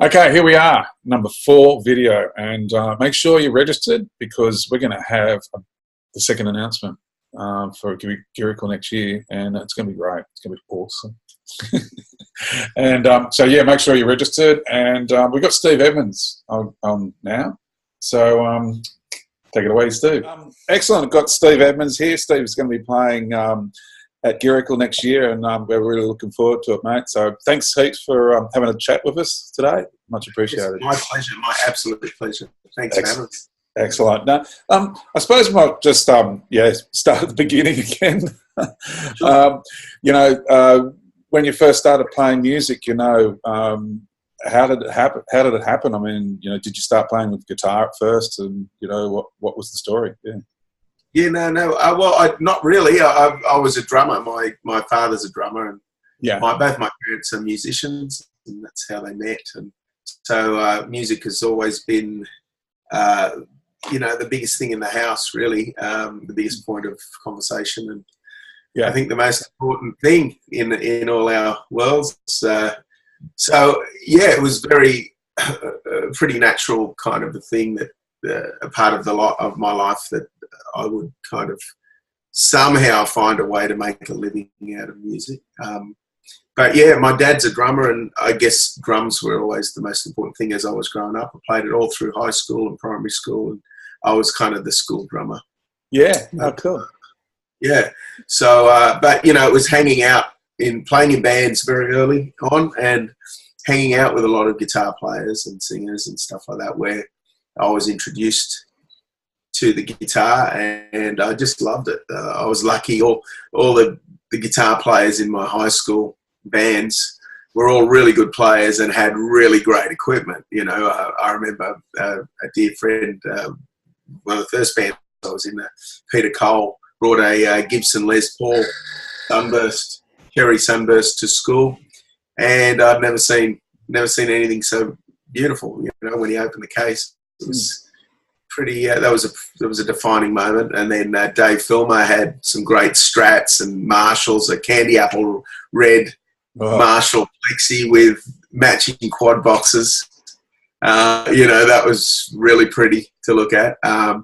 Okay, here we are, number 4 video, and make sure you're registered because we're going to have the second announcement for Girrakool next year, and it's going to be great. It's going to be awesome. And so yeah, make sure you're registered, and we've got Steve Edmonds on now. So take it away, Steve. Excellent. I've got Steve Edmonds here. Steve's going to be playing at Girrakool next year, and we're really looking forward to it, mate. So thanks heaps for having a chat with us today. Much appreciated. It's my pleasure, my absolute pleasure. Thanks, man. Excellent. Now, I suppose we might just start at the beginning again. Sure. When you first started playing music, how did it happen? How did it happen? I mean, did you start playing with guitar at first, and what was the story? Yeah. Yeah, no. Well, not really. I was a drummer. My father's a drummer, and both my parents are musicians, and that's how they met. And so music has always been, the biggest thing in the house, really, the biggest point of conversation, and I think the most important thing in all our worlds. So yeah, it was very pretty natural kind of a thing that a part of of my life that I would kind of somehow find a way to make a living out of music. But yeah, my dad's a drummer, and I guess drums were always the most important thing as I was growing up. I played it all through high school and primary school, and I was kind of the school drummer. Yeah, cool. Yeah, so, but, it was playing in bands very early on, and hanging out with a lot of guitar players and singers and stuff like that, where I was introduced to the guitar, and I just loved it. I was lucky. All the guitar players in my high school bands were all really good players and had really great equipment. I remember a dear friend, one of the first bands I was in, Peter Cole, brought a Gibson Les Paul Cherry Sunburst to school, and I'd never seen anything so beautiful. When he opened the case, it was pretty. That was a defining moment. And then Dave Filmer had some great Strats and Marshalls, a candy apple red Marshall Plexi with matching quad boxes. That was really pretty to look at. And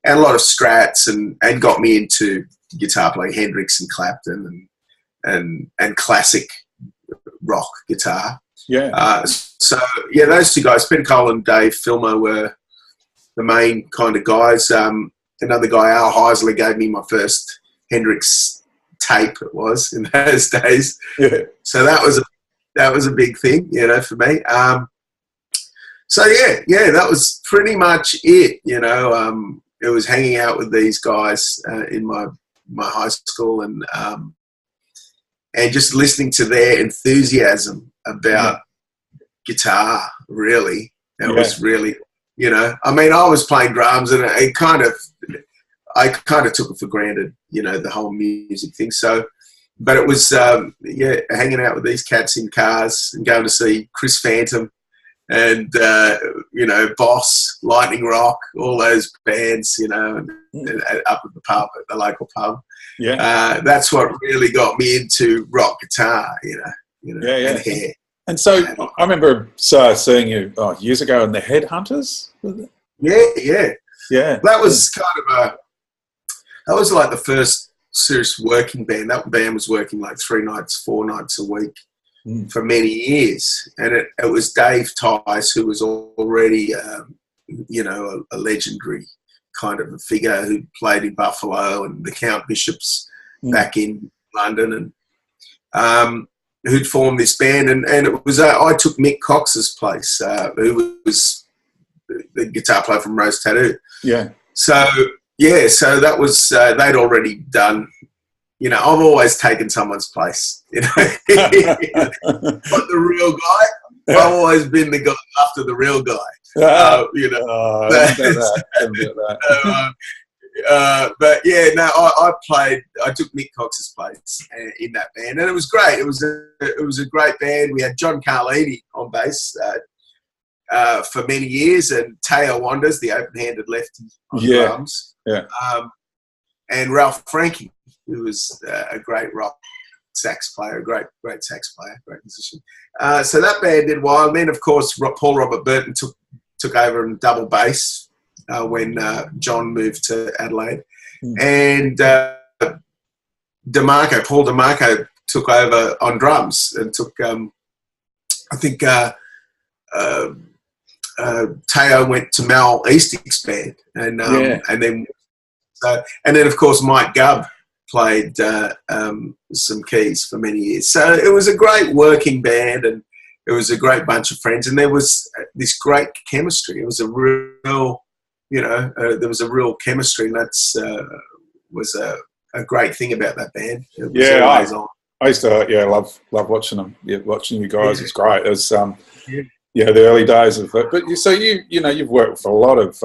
a lot of Strats, and got me into guitar playing, Hendrix and Clapton and classic rock guitar. Yeah. So yeah, those two guys, Peter Cole and Dave Filmer, were the main kind of guys. Another guy, Al Heisler, gave me my first Hendrix tape. It was in those days. Yeah. So that was a big thing, for me. So yeah, that was pretty much it. It was hanging out with these guys in my high school, and just listening to their enthusiasm about guitar. Really, it was really, I mean, I was playing drums, and I kind of took it for granted, the whole music thing. So, but it was hanging out with these cats in cars and going to see Chris Phantom and Boss, Lightning Rock, all those bands, and up at the pub, at the local pub. Yeah, that's what really got me into rock guitar, and hair. And so I remember seeing you years ago in the Headhunters. Was it? Yeah. That was that was like the first serious working band. That band was working like 4 nights a week for many years, and it was Dave Tice, who was already a legendary kind of a figure who played in Buffalo and the Count Bishops back in London, and who'd formed this band, and it was I took Mick Cox's place, who was the guitar player from Rose Tattoo. Yeah. So that was they'd already done. I've always taken someone's place. But the real guy, I've always been the guy after the real guy. But yeah, no, I took Mick Cox's place in that band, and it was great. It was a great band. We had John Carlini on bass for many years, and Teo Wanders, the open-handed lefty, on drums. Yeah. And Ralph Frankie, who was a great rock sax player, great sax player, great musician. So that band did well. And then, of course, Paul Robert Burton took over in double bass when John moved to Adelaide. And Paul DeMarco took over on drums and took, I think, Teo went to Mal Eastig's band, and then of course Mike Gubb played some keys for many years. So it was a great working band, and it was a great bunch of friends, and there was this great chemistry. It was a real, there was a real chemistry, and that's was a great thing about that band. It was always on. I used to love watching them. Yeah, watching you guys, it's great. It was the early days of it. But you've worked for a lot of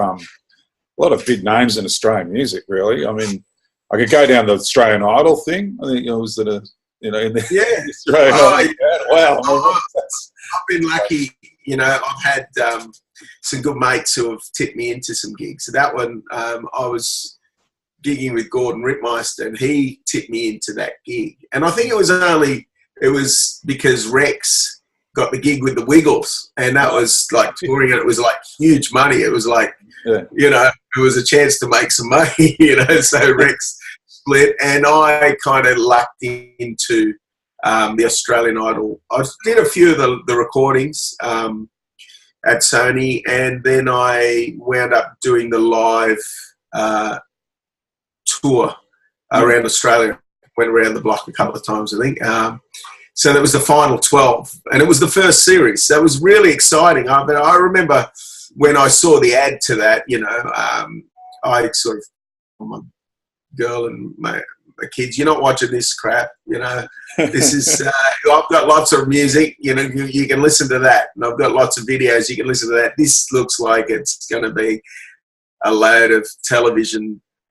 big names in Australian music, really. I mean, I could go down the Australian Idol thing. I think it was in the Australian Idol. Wow. I've been lucky. I've had some good mates who have tipped me into some gigs. So that one, I was gigging with Gordon Rittmeister, and he tipped me into that gig. And I think it was because Rex got the gig with the Wiggles, and that was like touring, and it was like huge money. It was like, it was a chance to make some money, so Rex split, and I kind of lucked into the Australian Idol. I did a few of the recordings at Sony, and then I wound up doing the live tour around Australia. Went around the block a couple of times, I think. So that was the final 12, and it was the first series. So it was really exciting. I remember when I saw the ad to that, I sort of, my girl and my kids, you're not watching this crap, This is, I've got lots of music, you can listen to that. And I've got lots of videos, you can listen to that. This looks like it's going to be a load of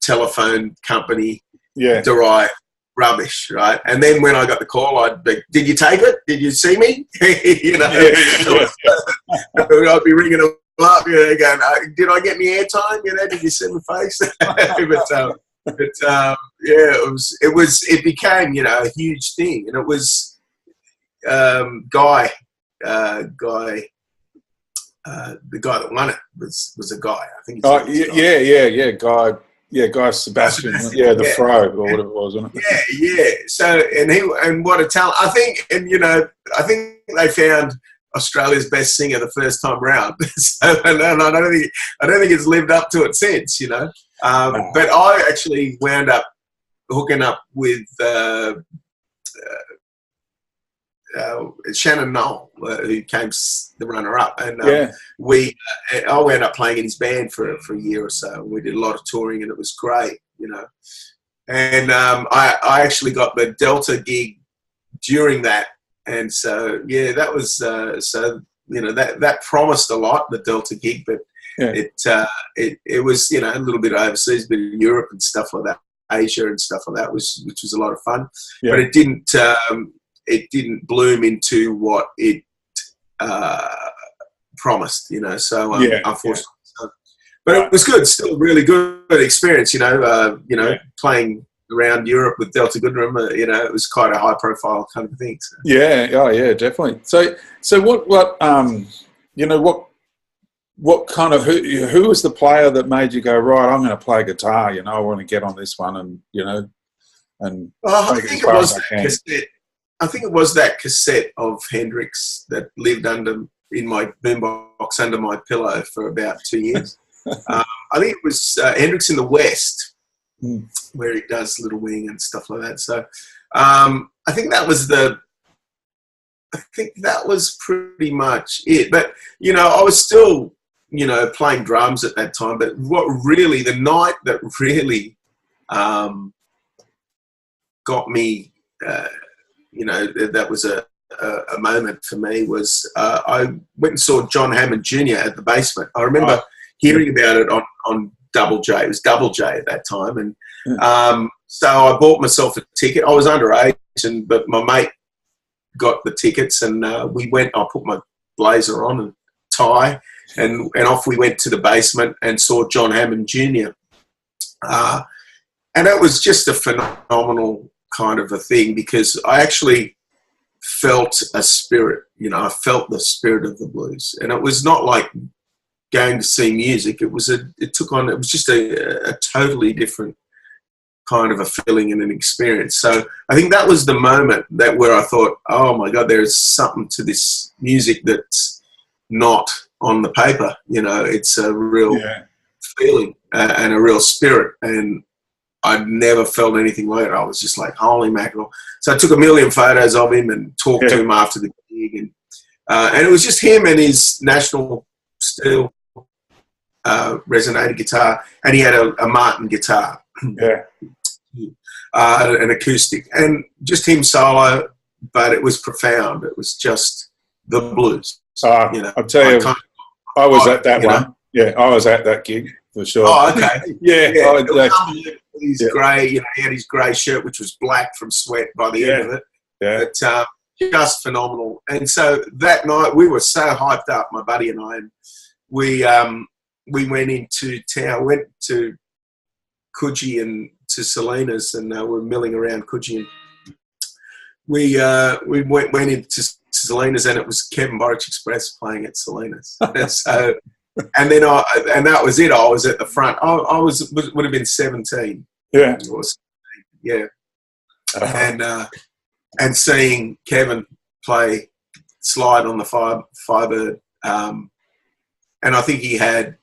telephone company derived rubbish, right? And then when I got the call, I'd be, did you take it? Did you see me? I'd be ringing them up, going, did I get any airtime? Did you see my face? It became, a huge thing, and it was Guy, the guy that won it was a guy. I think. Guy. Yeah, Guy Sebastian. The Fro or whatever it was, wasn't it? Yeah. So and what a talent! I think they found Australia's best singer the first time round. So, and I don't think it's lived up to it since. But I actually wound up hooking up with Shannon Knoll, who came the runner-up, and I wound up playing in his band for a year or so. We did a lot of touring, and it was great, And I actually got the Delta gig during that, and so that was that promised a lot, the Delta gig, but it was a little bit overseas, bit of Europe and stuff like that, Asia and stuff like that, which was a lot of fun, but it didn't. It didn't bloom into what it promised, so unfortunately. But it was good, still really good experience, playing around Europe with Delta Goodrem, it was quite a high profile kind of thing. So. Definitely. So what kind of, who was the player that made you go, right, I'm going to play guitar, I want to get on this one and I think it was that cassette. I think it was that cassette of Hendrix that lived in my boombox under my pillow for about 2 years. I think it was Hendrix in the West, where he does Little Wing and stuff like that. So I think that was pretty much it. But I was still playing drums at that time. But the night that really got me. That was a moment for me was I went and saw John Hammond Jr. at the Basement. I remember hearing about it on Double J. It was Double J at that time. And so I bought myself a ticket. I was underage, but my mate got the tickets, and we went. I put my blazer on and tie, and off we went to the Basement and saw John Hammond Jr. And it was just a phenomenal kind of a thing, because I actually felt a spirit, you know, I felt the spirit of the blues. And it was not like going to see music. It was just a totally different kind of a feeling and an experience. So I think that was the moment where I thought, oh my God, there's something to this music that's not on the paper. You know, it's a real feeling and a real spirit. And I'd never felt anything like it. I was just like, holy mackerel. So I took a million photos of him and talked to him after the gig. And it was just him and his National Steel resonator guitar. And he had a Martin guitar. Yeah. An acoustic. And just him solo, but it was profound. It was just the blues. You know, I'll tell you, I was at that one. Yeah, I was at that gig for sure. Oh, okay. Yeah. He's grey, you know, he had his grey shirt, which was black from sweat by the end of it. Yeah. But just phenomenal. And so that night we were so hyped up, my buddy and I, and we went into town, went to Coogee and to Salinas, and we're milling around Coogee. And we went into Salinas, and it was Kevin Borich Express playing at Salinas. And so, and then and that was it. I was at the front. I would have been 17. Yeah. Yeah. And seeing Kevin play slide on the Firebird, and I think he had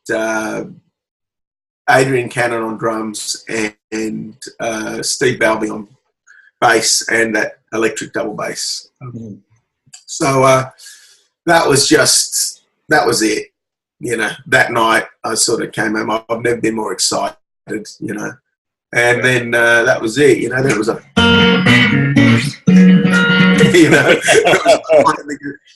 Adrian Cannon on drums and Steve Balby on bass and that electric double bass. So that was it. You know, that night I sort of came home. I've never been more excited, you know. And then that was it. You know, there was a, you know,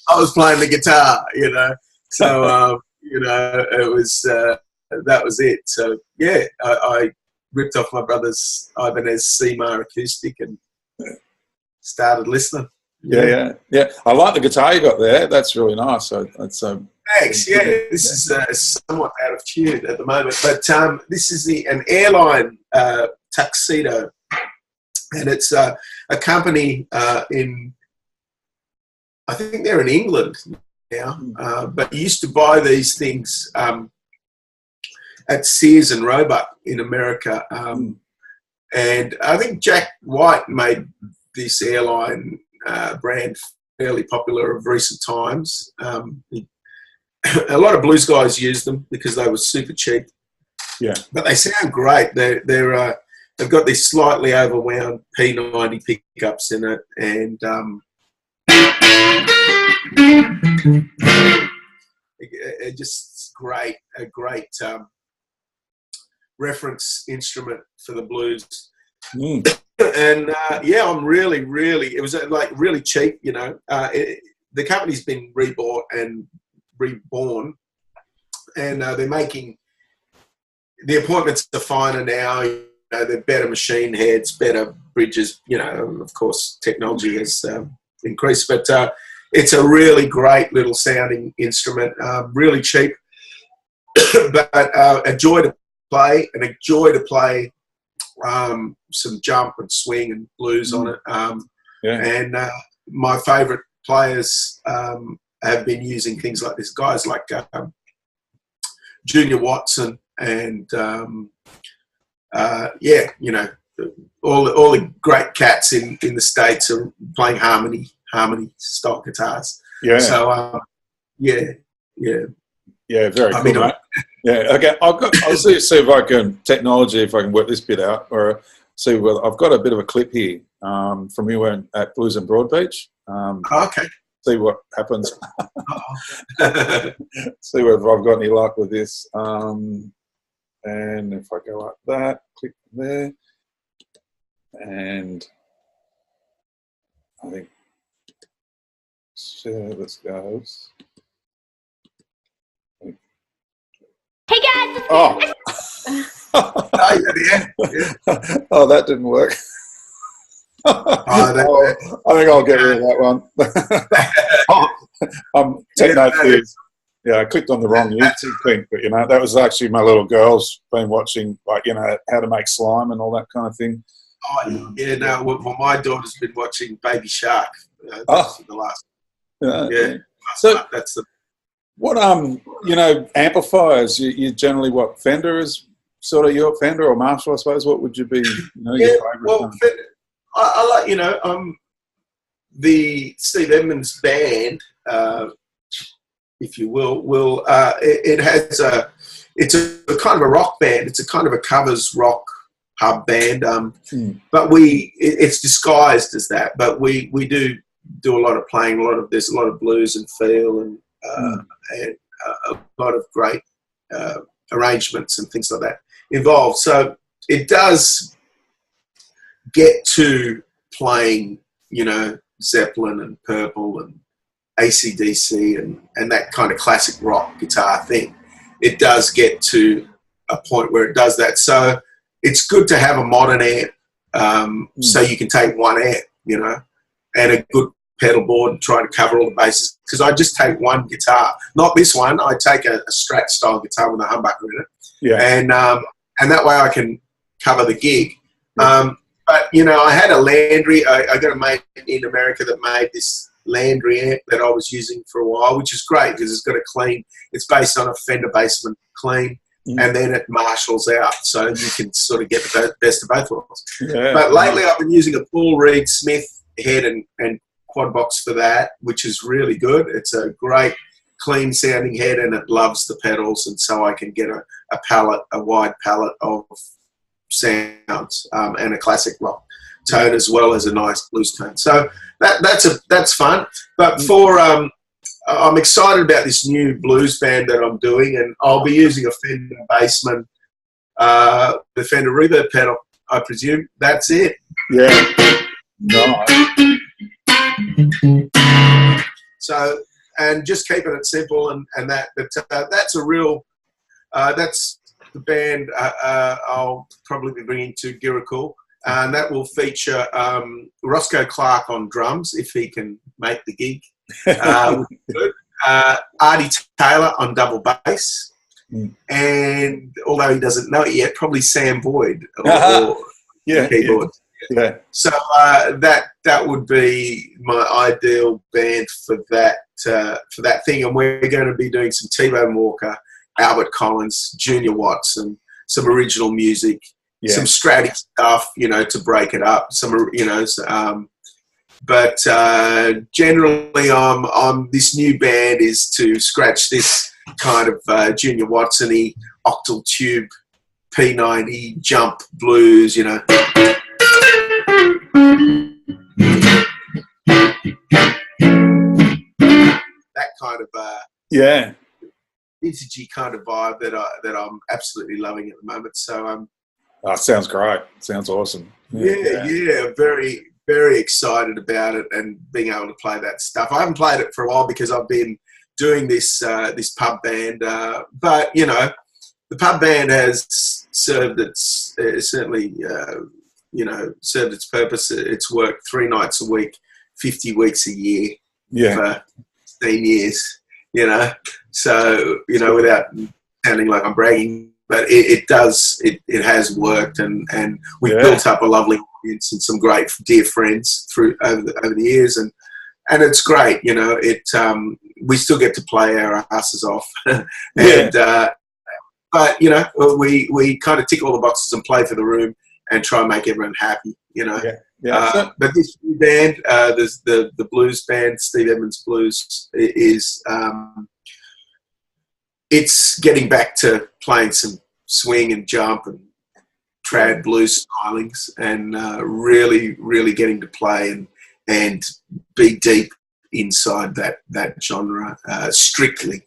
I was playing the guitar, you know. So, you know, it was, that was it. So, yeah, I ripped off my brother's Ibanez Seymour acoustic and started listening. Yeah. I like the guitar you got there. That's really nice. Thanks. Yeah, this is somewhat out of tune at the moment, but this is an Airline Tuxedo, and it's a company in, I think they're in England now, but you used to buy these things at Sears and Roebuck in America, and I think Jack White made this Airline brand fairly popular of recent times. A lot of blues guys use them because they were super cheap. Yeah, but they sound great. They've got these slightly overwound P90 pickups in it, and it just great. A great reference instrument for the blues. And yeah, I'm really. It was like really cheap. You know, the company's been rebought and reborn, and they're making the appointments are finer now. You know, they're better machine heads, better bridges. You know, of course, technology has increased, but it's a really great little sounding instrument. Really cheap, but a joy to play, and a joy to play some jump and swing and blues on it. And my favourite players have been using things like this. Guys like Junior Watson and you know, all the great cats in the States are playing harmony style guitars. Yeah. So very cool, mate. Yeah. Okay. I'll see if I can if I can work this bit out, or see whether I've got a bit of a clip here from you at Blues and Broadbeach. Okay. See what happens. See whether I've got any luck with this. And if I go like that, click there, and I think this goes. Hey guys! Oh. Oh, that didn't work. I think I'll get rid of that one. Techno Fears. Yeah, I clicked on the wrong YouTube thing, but you know, that was actually my little girl's been watching, like, you know, how to make slime and all that kind of thing. Oh, yeah, no. Well, my daughter's been watching Baby Shark. For the last. Yeah. So that's the. what amplifiers? You generally what Fender is sort of your Fender or Marshall, I suppose. What would you be? Your favorite? Well, I like the Steve Edmonds band, if you will. It's a kind of a rock band. It's a kind of a covers rock pub band. But it's disguised as that. But we do a lot of playing. There's a lot of blues and feel and a lot of great arrangements and things like that involved. So it does get to playing, Zeppelin and Purple and AC/DC and that kind of classic rock guitar thing. It does get to a point where it does that. So it's good to have a modern amp, so you can take one amp, and a good pedal board and try to cover all the bases. Because I just take one guitar, not this one. I take a Strat style guitar with a humbucker in it, and that way I can cover the gig. But I had a Landry. I got a mate in America that made this Landry amp that I was using for a while, which is great because it's got a clean. It's based on a Fender Basement clean, and then it marshals out, so you can sort of get the best of both worlds. But lately, I've been using a Paul Reed Smith head and quad box for that, which is really good. It's a great, clean sounding head, and it loves the pedals, and so I can get a wide palette of sounds and a classic rock tone as well as a nice blues tone. So that's fun. But I'm excited about this new blues band that I'm doing, and I'll be using a Fender Bassman, the Fender reverb pedal, I presume. That's it. Yeah. Nice. So, and just keeping it simple and that. But that's a real. That's the band I'll probably be bringing to Girrakool, and that will feature Roscoe Clark on drums if he can make the gig. Artie Taylor on double bass, and although he doesn't know it yet, probably Sam Boyd or keyboard. Yeah. So that would be my ideal band for that thing, and we're going to be doing some T-Bone Walker, Albert Collins, Junior Watts, and some original music, some Stratty stuff, to break it up. But generally, this new band is to scratch this kind of Junior Watson-y octal tube P90 jump blues, that kind of vintagey kind of vibe that I'm absolutely loving at the moment. So sounds great. Sounds awesome. Yeah, very, very excited about it and being able to play that stuff. I haven't played it for a while because I've been doing this pub band, but the pub band has served its served its purpose. It's worked 3 nights a week, 50 weeks a year for 15 years. So without sounding like I'm bragging, but it has worked, and we've built up a lovely audience and some great dear friends over the years, and it's great. We still get to play our asses off, but we kind of tick all the boxes and play for the room and try and make everyone happy. But this new band, the blues band, Steve Edmonds Blues, is it's getting back to playing some swing and jump and trad blues stylings, and really, really getting to play and be deep inside that genre, strictly.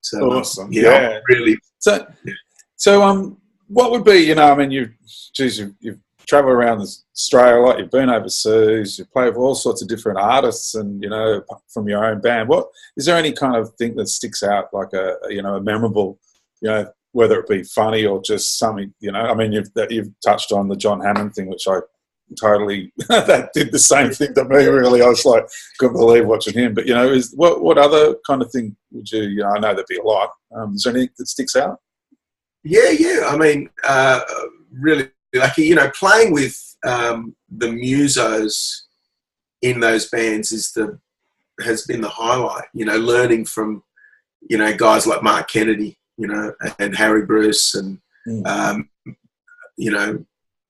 So awesome. Really. So what would be, you've traveled around Australia a lot, you've been overseas, you play with all sorts of different artists, and from your own band. What is there any kind of thing that sticks out, like a memorable, whether it be funny or just something, you've touched on the John Hammond thing, which I totally that did the same thing to me. Really, I was like, couldn't believe watching him. But what other kind of thing would you? I know there'd be a lot. Is there anything that sticks out? Yeah. I mean, really lucky. You know, playing with the musos in those bands has been the highlight. You know, learning from, you know, guys like Mark Kennedy, you know, and Harry Bruce, and you know,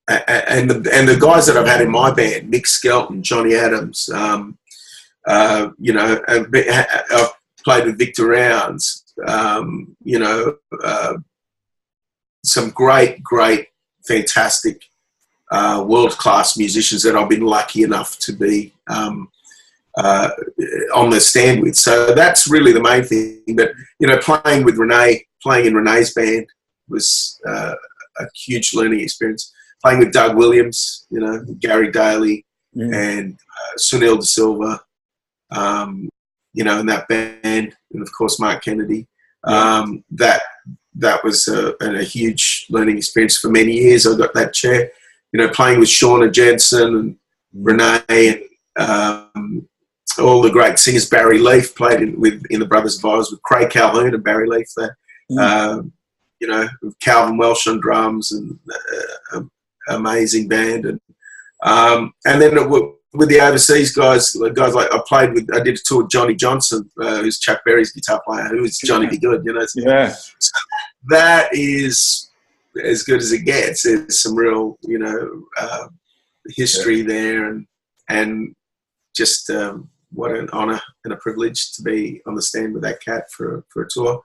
and the guys that I've had in my band, Mick Skelton, Johnny Adams, you know, I've played with Victor Rounds, you know, some great, fantastic, world-class musicians that I've been lucky enough to be on the stand with. So that's really the main thing. But, you know, playing in Renee's band was a huge learning experience. Playing with Doug Williams, you know, Gary Daly, and Sunil De Silva, you know, in that band, and of course Mark Kennedy. That was a huge learning experience for many years. I got that chair, you know, playing with Shauna Jensen and Renee, and all the great singers. Barry Leaf played in the Brothers of Oz with Craig Calhoun and Barry Leaf there. You know, with Calvin Welsh on drums, and amazing band. And then with the overseas guys like I did a tour with Johnny Johnson, who's Chuck Berry's guitar player, who is Johnny B. Good, you know. So that is as good as it gets. There's some real, you know, history there, and just what an honour and a privilege to be on the stand with that cat for a tour.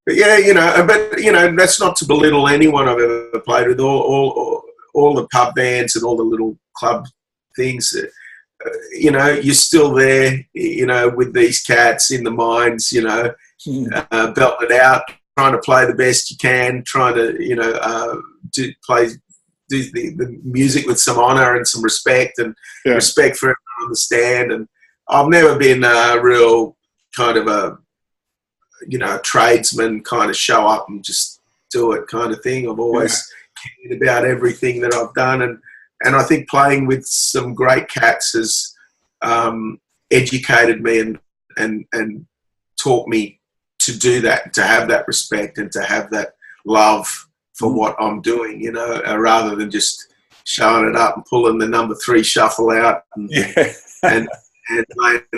But yeah, you know, that's not to belittle anyone I've ever played with. All the pub bands and all the little club things, you know, you're still there, you know, with these cats in the mines, you know, belting it out, trying to play the best you can, trying to, you know, do the music with some honour and some respect, and respect for everyone on the stand. And I've never been a real kind of a, you know, tradesman kind of show up and just do it kind of thing. I've always cared about everything that I've done, and I think playing with some great cats has educated me and taught me to do that, to have that respect and to have that love for what I'm doing, you know, rather than just showing it up and pulling the number 3 shuffle out and laying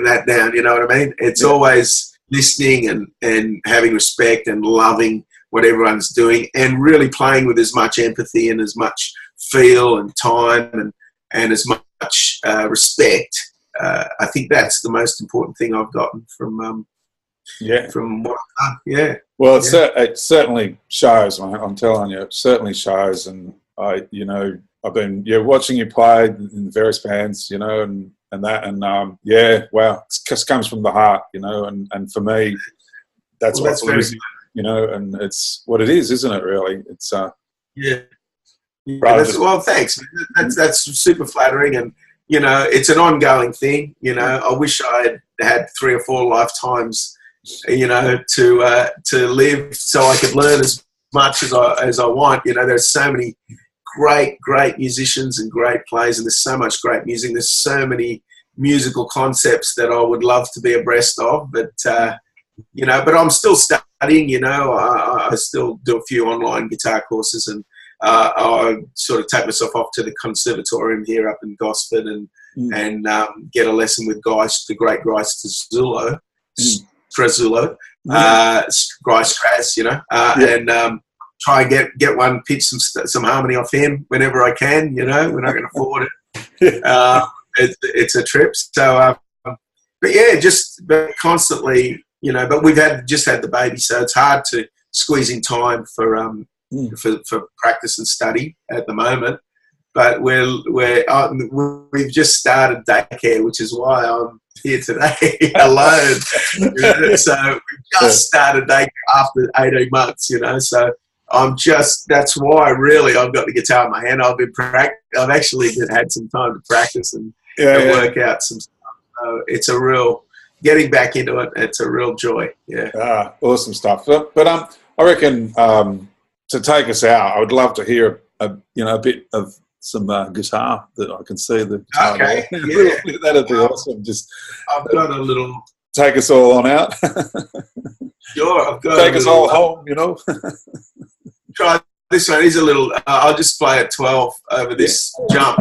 that down, you know what I mean? It's always listening and having respect and loving what everyone's doing, and really playing with as much empathy and as much feel and time and as much respect. I think that's the most important thing I've gotten from what I've done. Yeah. Well, it certainly shows, mate. I'm telling you, it certainly shows. And I've been watching you play in various bands, you know, and wow, it just comes from the heart, you know, and for me, that's what's music, you know, and it's what it is, isn't it? Really, it's well, thanks. That's super flattering, and you know, it's an ongoing thing. You know, I wish I had 3 or 4 lifetimes, you know, to live so I could learn as much as I want. You know, there's so many great musicians and great players, and there's so much great music. There's so many musical concepts that I would love to be abreast of, but you know, but I'm still studying. You know, I still do a few online guitar courses, and I sort of take myself off to the conservatorium here up in Gosford and get a lesson with the great Straszulo, Straz, you know, and try and get one, pitch some harmony off him whenever I can. You know, we're not going to afford it. It's a trip. So, but yeah, but constantly, you know. But we've just had the baby, so it's hard to squeeze in time for practice and study at the moment. But we've just started daycare, which is why I'm here today alone. So we just started daycare after 18 months, you know. So that's why really I've got the guitar in my hand. I've actually had some time to practice and work out some stuff. So it's a real, getting back into it, it's a real joy. Yeah. Awesome stuff. But I reckon to take us out, I would love to hear a bit of some guitar that I can see the guitar. Okay. Yeah. That'd be awesome. I've got a little. Take us all on out. Sure, I've got. Take us all home, you know. Try this one is a little. I'll just play at 12 over this jump.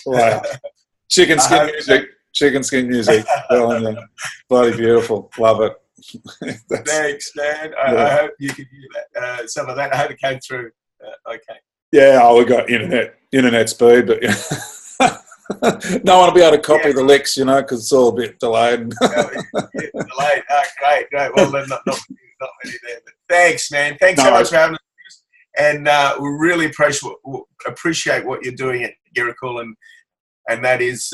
Wow. Chicken skin music. Chicken skin music. Bloody beautiful. Love it. Thanks, man. I hope you could hear that. Some of that. I hope it came through. Okay. Yeah, we got internet speed, but no one will be able to copy the licks, because it's all a bit delayed. Delayed. Great. Well, then not many there. But thanks, man. Thanks so much for having us. And we really appreciate what you're doing at Girrakool, and that is,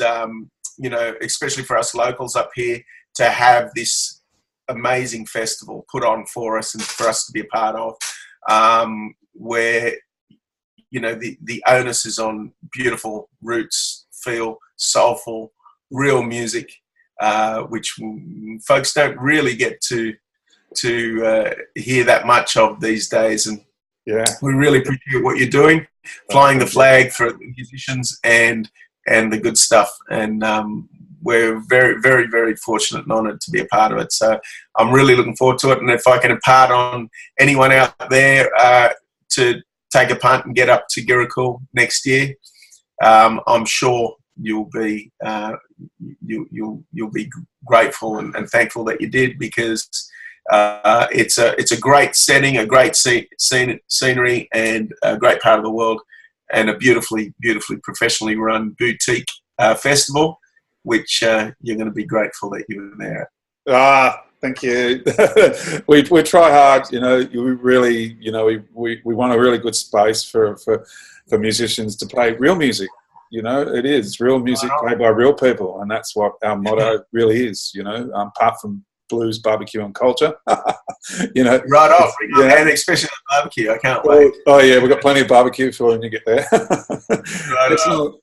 especially for us locals up here, to have this amazing festival put on for us and for us to be a part of, where the onus is on beautiful roots, feel soulful, real music, which folks don't really get to hear that much of these days. And we really appreciate what you're doing, flying the flag for the musicians and the good stuff. And we're very, very, very fortunate and honoured to be a part of it. So I'm really looking forward to it. And if I can impart on anyone out there to take a punt and get up to Girrakool next year, I'm sure you'll be grateful and thankful that you did, because it's a great setting, a great scenery, and a great part of the world, and a beautifully professionally run boutique festival, which you're going to be grateful that you were there. Thank you. we try hard. We really, we want a really good space for musicians to play real music. It is real music played by real people, and that's what our motto really is. Apart from blues, barbecue, and culture. Right off, and especially the barbecue. I can't wait. Oh yeah, we've got plenty of barbecue for when you get there.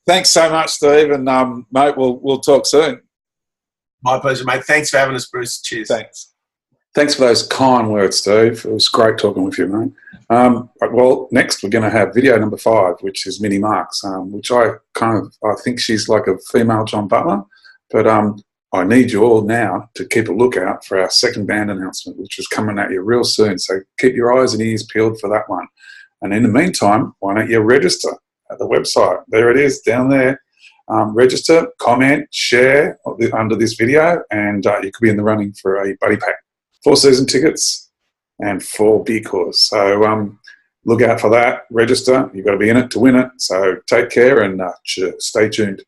Thanks so much, Steve, and mate, we'll talk soon. My pleasure, mate. Thanks for having us, Bruce. Cheers. Thanks for those kind words, Steve. It was great talking with you, mate. Well, next we're going to have video number 5, which is Minnie Marks, which I think she's like a female John Butler, but I need you all now to keep a lookout for our second band announcement, which is coming at you real soon. So keep your eyes and ears peeled for that one. And in the meantime, why don't you register at the website? There it is, down there. Register, comment, share under this video, and you could be in the running for a buddy pack, 4 season tickets and 4 beer courses. So look out for that. Register. You've got to be in it to win it. So take care and stay tuned.